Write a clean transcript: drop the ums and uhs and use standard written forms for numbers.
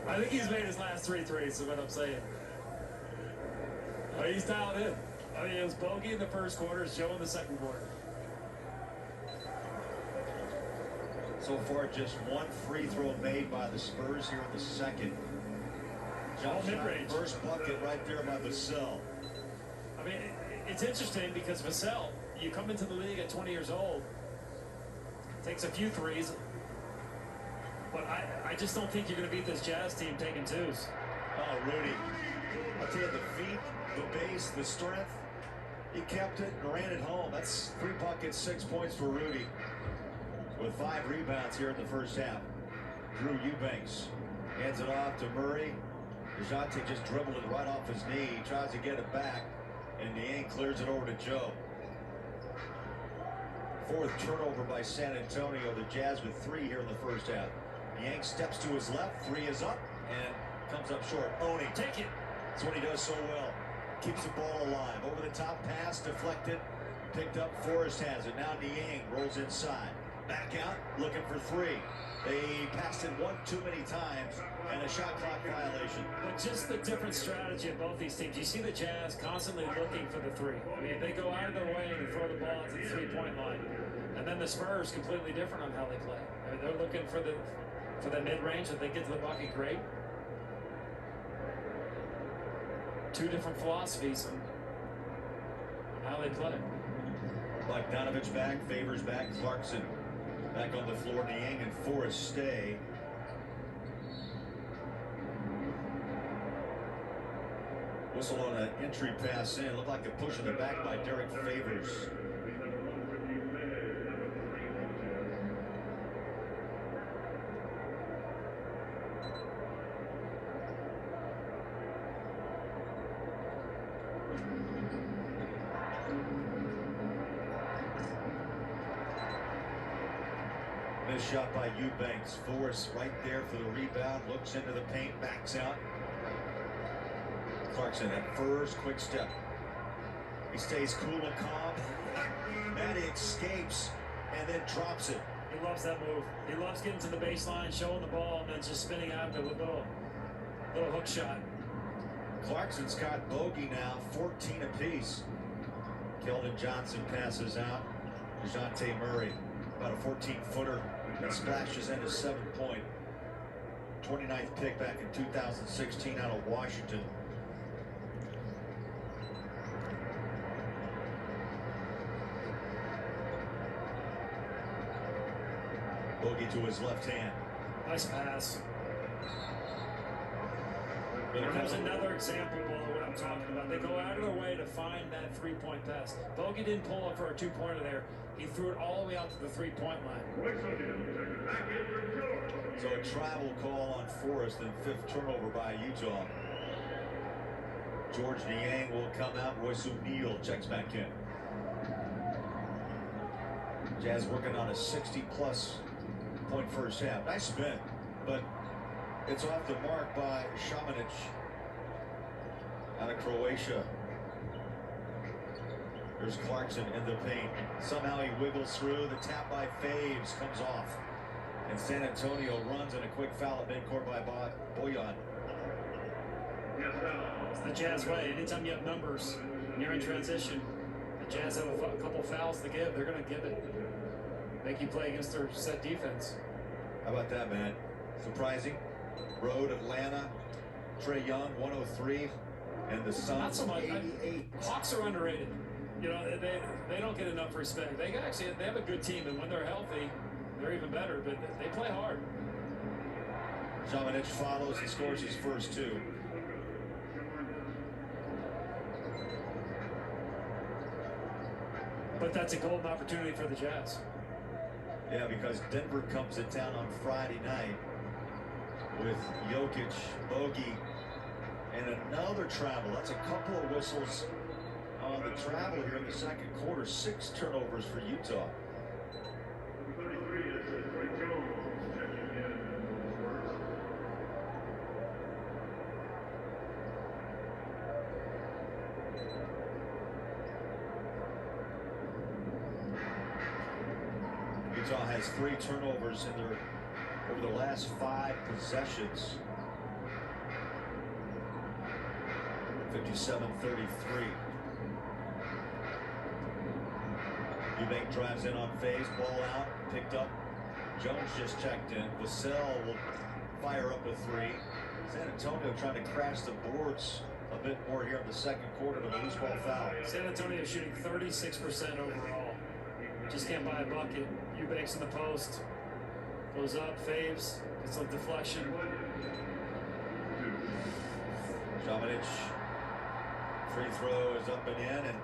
I think he's made his last 3 threes, is what I'm saying. But he's dialed in. I mean, it was bogey in the first quarter, Joe in the second quarter. So far, just one free throw made by the Spurs here in the second. Jump shot, first bucket right there by Vassell. I mean, it's interesting because Vassell, you come into the league at 20 years old, takes a few threes, but I just don't think you're going to beat this Jazz team taking twos. Oh, Rudy. I'll tell you, the feet, the base, the strength, he kept it and ran it home. That's 3 buckets, 6 points for Rudy, with 5 rebounds here in the first half. Drew Eubanks hands it off to Murray. DeJounte just dribbled it right off his knee. He tries to get it back, and Niang clears it over to Joe. 4th turnover by San Antonio. The Jazz with 3 here in the first half. Niang steps to his left. 3 is up and comes up short. Oni, take it. That's what he does so well. Keeps the ball alive. Over the top pass, deflected, picked up. Forrest has it. Now Niang rolls inside. Back out, looking for 3. They passed it one too many times, and a shot clock violation. But just the different strategy of both these teams. You see the Jazz constantly looking for the 3. I mean, they go out of their way to throw the ball to the 3-point line. And then the Spurs completely different on how they play. I mean, they're looking for the mid-range. If they get to the bucket, great. 2 different philosophies on how they play. Bogdanovich back, Favors back, Clarkson back on the floor. Niang and Forrest stay. Whistle on an entry pass in. Looked like a push in the back by Derek Favors. Missed shot by Eubanks. Forrest right there for the rebound. Looks into the paint, backs out. Clarkson at first, quick step. He stays cool and calm. Matty escapes and then drops it. He loves that move. He loves getting to the baseline, showing the ball, and then just spinning out there with a little hook shot. Clarkson's got bogey now, 14 apiece. Keldon Johnson passes out. DeJounte Murray, about a 14-footer that splashes in a 7-point. 29th pick back in 2016 out of Washington. Bogey to his left hand. Nice pass. There's another example of what I'm talking about. They go out of their way to find that 3-point pass. Bogey didn't pull up for a 2-pointer there. He threw it all the way out to the 3-point line. So a travel call on Forrest and 5th turnover by Utah. George Niang will come out. Royce O'Neal checks back in. Jazz working on a 60-plus point first half. Nice spin, but it's off the mark by Šamanić out of Croatia. There's Clarkson in the paint. Somehow he wiggles through. The tap by Faves comes off. And San Antonio runs in a quick foul at midcourt by Bojan. It's the Jazz way. Anytime you have numbers and you're in transition, the Jazz have a couple fouls to give. They're going to give it. Make you play against their set defense. How about that, man? Surprising. Road, Atlanta, Trae Young, 103, and the Suns, not so much. 88. Hawks are underrated. You know, they don't get enough respect. They have a good team, and when they're healthy, they're even better. But they play hard. Šamanić follows and scores his first 2. But that's a golden opportunity for the Jazz. Yeah, because Denver comes to town on Friday night with Jokic, Bogey, and another travel. That's a couple of whistles on the travel here in the second quarter. 6 turnovers for Utah. Utah has 3 turnovers in their over the last 5 possessions. 57-33. Eubank drives in on phase, ball out, picked up. Jones just checked in. Vassell will fire up a three. San Antonio trying to crash the boards a bit more here in the second quarter with a loose ball foul. San Antonio shooting 36% overall. Just can't buy a bucket. Eubank's in the post. Goes up, faves, gets a deflection. Šamanić, free throw is up and in, and